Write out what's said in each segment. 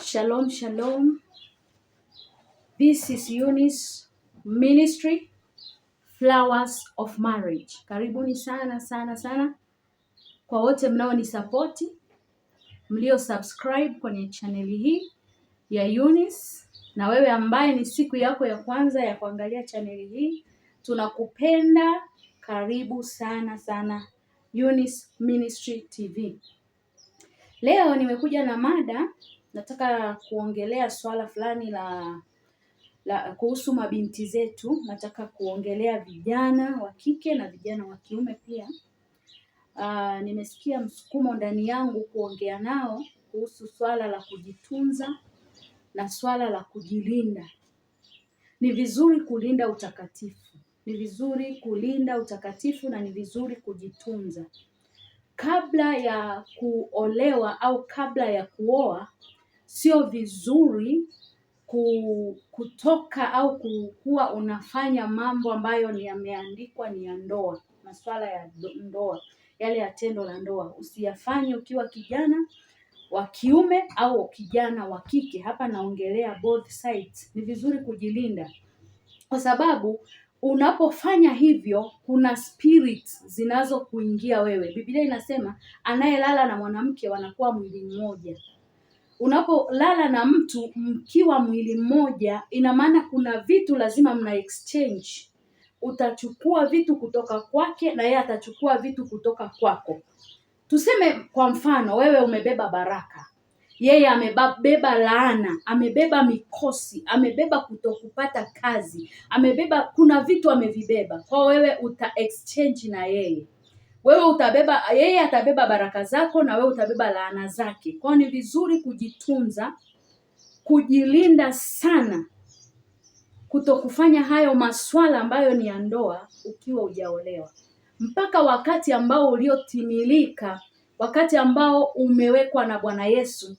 Shalom, shalom. This is Eunice Ministry, Flowers of Marriage. Karibuni sana sana sana kwa wote mnaonisapoti, mlio subscribe kwenye chaneli hii ya Eunice, na wewe ambaye ni siku yako ya kwanza ya kuangalia chaneli hii, tunakupenda. Karibu sana sana Eunice Ministry TV. Leo nimekuja na mada, nataka kuongelea swala fulani la kuhusu mabinti zetu. Nataka kuongelea vijana wa kike na vijana wa kiume pia. Nimesikia msukumo ndani yangu kuongea nao kuhusu swala la kujitunza na swala la kujilinda. Ni vizuri kulinda utakatifu. Ni vizuri kulinda utakatifu na ni vizuri kujitunza. Kabla ya kuolewa au kabla ya kuoa, sio vizuri kutoka au kuwa unafanya mambo ambayo ni yameandikwa ni ya ndoa. Masuala ya ndoa, yale ya tendo la ndoa, usiyafanye ukiwa kijana wa kiume au kijana wa kike. Hapa naongelea both sides. Ni vizuri kujilinda, kwa sababu unapofanya hivyo kuna spirits zinazokuingia wewe. Biblia inasema anayelala na mwanamke wanakuwa mwili mmoja. Unapolala na mtu mkiwa mwili mmoja, ina maana kuna vitu lazima mna exchange. Utachukua vitu kutoka kwake na yeye atachukua vitu kutoka kwako. Tuseme kwa mfano, wewe umebeba baraka, yeye amebeba laana, amebeba mikosi, amebeba kutokupata kazi, kuna vitu amevibeba. Kwa wewe uta exchange na yeye. Wewe utabeba, yeye atabeba baraka zako na wewe utabeba laana zake. Kwa ni vizuri kujitunza, kujilinda sana, kutokufanya hayo maswala ambayo ni ya ndoa ukiwa hujaolewa. Mpaka wakati ambao uliotimilika, wakati ambao umewekwa na Bwana Yesu,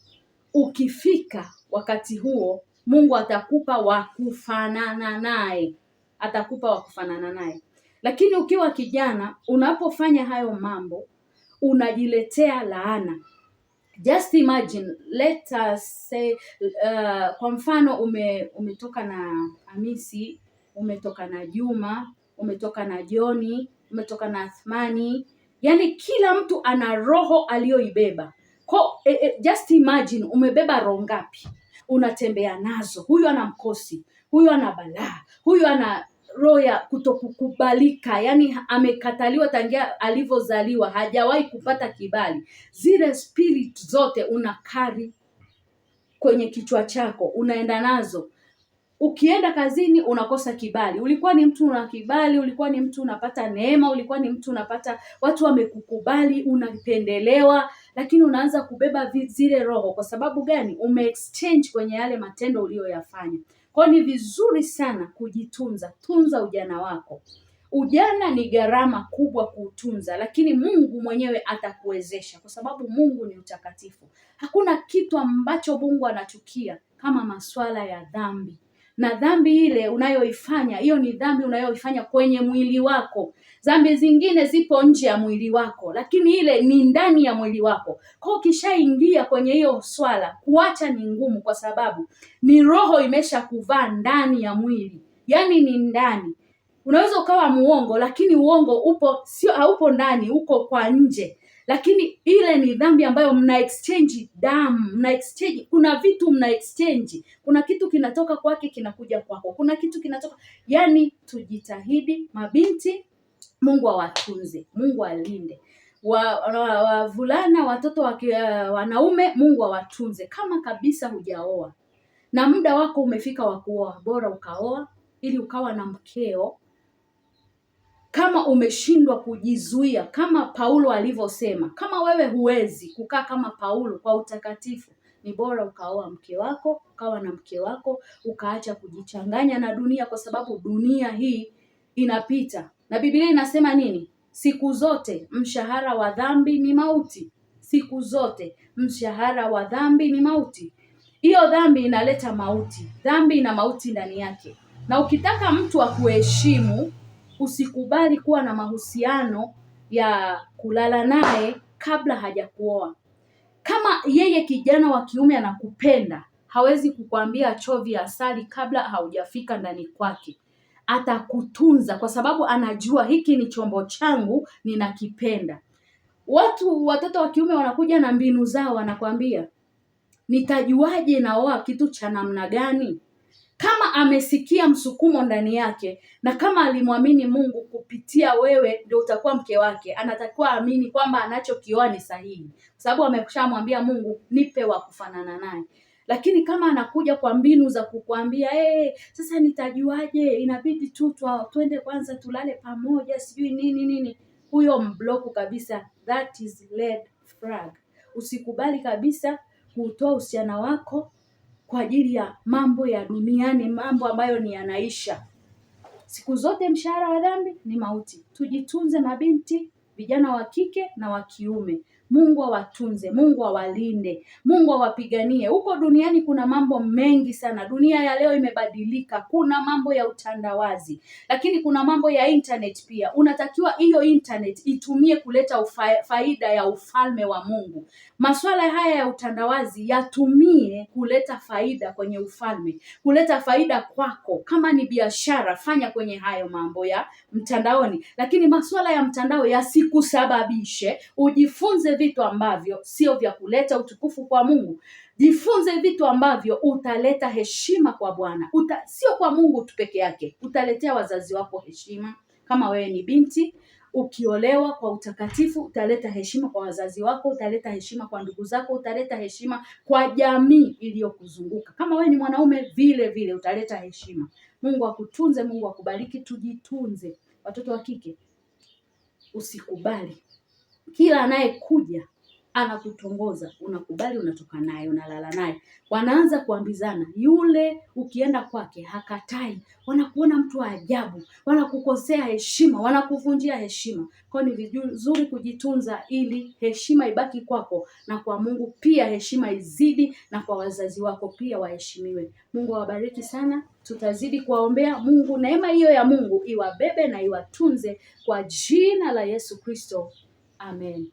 ukifika wakati huo, Mungu atakupa wa kufanana naye. Atakupa wa kufanana naye. Lakini ukiwa kijana, unapofanya hayo mambo, unajiletea laana. Just imagine, let us say, kwa mfano umetoka na Hamisi, umetoka na Juma, umetoka na Joni, umetoka na Athmani. Yani kila mtu ana roho aliyoibeba. Just imagine, umebeba roho ngapi? Unatembea nazo. Huyu ana mkosi, huyu ana balaa, huyu ana roho ya kutokukubalika, yani amekataliwa tangia alivyozaliwa, hajawahi kupata kibali. Zile spirit zote unakari kwenye kichwa chako, unaenda nazo. Ukienda kazini unakosa kibali. Ulikuwa ni mtu una kibali, ulikuwa ni mtu unapata neema, ulikuwa ni mtu unapata watu wamekukubali, unapendelewa, lakini unaanza kubeba zile roho. Kwa sababu gani? Umeexchange kwenye yale matendo uliyoyafanya. Kwa ni vizuri sana kujitunza. Tunza ujana wako. Ujana ni gharama kubwa kuutunza, lakini Mungu mwenyewe atakuwezesha, kwa sababu Mungu ni utakatifu. Hakuna kitu ambacho Mungu anachukia kama masuala ya dhambi. Na dhambi ile unayoifanya, hiyo ni dhambi unayoifanya kwenye mwili wako. Dhambi zingine zipo nje ya mwili wako, lakini ile ni ndani ya mwili wako. Kwa ukishaingia kwenye hiyo swala, kuacha ni ngumu, kwa sababu ni roho imesha kuvaa ndani ya mwili. Yani ni ndani. Unaweza ukawa muongo, lakini uongo haupo ndani, uko kwa nje. Lakini ile ni dhambi ambayo mna exchange damu, mna exchange, kuna vitu mna exchange. Kuna kitu kinatoka kwake kinakuja kwako. Kuna kitu kinatoka, yani tujitahidi mabinti, Mungu awatunze, Mungu alinde. Wavulana, watoto wanaume, Mungu awatunze. Kama kabisa hujaoa na muda wako umefika wa kuoa, bora ukaoa ili ukawa na mkeo. Kama umeshindwa kujizuia, kama Paulo alivyosema, kama wewe huwezi kukaa kama Paulo kwa utakatifu, ni bora ukaoa mke wako, ukawa na mke wako, ukaacha kujichanganya na dunia, kwa sababu dunia hii inapita. Na Biblia inasema nini? Siku zote mshahara wa dhambi ni mauti. Siku zote mshahara wa dhambi ni mauti. Hiyo dhambi inaleta mauti. Dhambi ina mauti ndani yake. Na ukitaka mtu akuheshimu, usikubali kuwa na mahusiano ya kulala naye kabla hajakuoa. Kama yeye kijana wa kiume anakupenda, hawezi kukwambia chovya asali kabla haujafika ndani kwake. Atakutunza kwa sababu anajua hiki ni chombo changu, ninakipenda. Watoto wa kiume wanakuja na mbinu zao, wanakwambia nitajuaje naoa kitu cha namna gani? Kama amesikia msukumo ndani yake na kama alimwamini Mungu kupitia wewe ndio utakuwa mke wake, anatakiwa amini kwamba anachokioa ni sahihi, kwa sababu ameshamwambia Mungu, nipe wa kufanana naye. Lakini kama anakuja kwa mbinu za kukuambia sasa nitajuaje, inabidi tu twende kwanza tulale pamoja, sijui nini, huyo mbloku kabisa. That is red flag. Usikubali kabisa kutoa uhusiano wako kwa ajili ya mambo ya duniani, mambo ambayo ni yanaisha. Siku zote mshahara wa dhambi ni mauti. Tujitunze mabinti, vijana wa kike na wa kiume. Mungu awatunze, Mungu awalinde, Mungu awapiganie. Huko duniani kuna mambo mengi sana. Dunia ya leo imebadilika. Kuna mambo ya utandawazi, lakini kuna mambo ya internet pia. Unatakiwa hiyo internet itumie kuleta faida ya ufalme wa Mungu. Masuala haya ya utandawazi yatumie kuleta faida kwenye ufalme, kuleta faida kwako. Kama ni biashara, fanya kwenye hayo mambo ya mtandaoni, lakini masuala ya mtandao yasikusababishe ujifunze vitu ambavyo sio vya kuleta utukufu kwa Mungu. Jifunze vitu ambavyo utaleta heshima kwa Bwana. Sio kwa Mungu tu peke yake, utaletea wazazi wako heshima. Kama wewe ni binti, ukiolewa kwa utakatifu, utaleta heshima kwa wazazi wako, utaleta heshima kwa ndugu zako, utaleta heshima kwa jamii iliyokuzunguka. Kama wewe ni mwanaume, vile vile utaleta heshima. Mungu akutunze, Mungu akubariki. Tujitunze. Watoto wa kike, usikubali kila anayekuja anakutongoza, unakubali, unatoka naye, unalala naye. Wanaanza kuambizana, yule ukienda kwake hakatai, wanakuona mtu wa ajabu, wanakukosea heshima, wanakuvunjia heshima. Kwa ni vizuri kujitunza ili heshima ibaki kwako, na kwa Mungu pia heshima izidi, na kwa wazazi wako pia waheshimiwe. Mungu awabariki sana. Tutazidi kuwaombea. Mungu, neema hiyo ya Mungu iwabebe na iwatunze kwa jina la Yesu Kristo. Amen.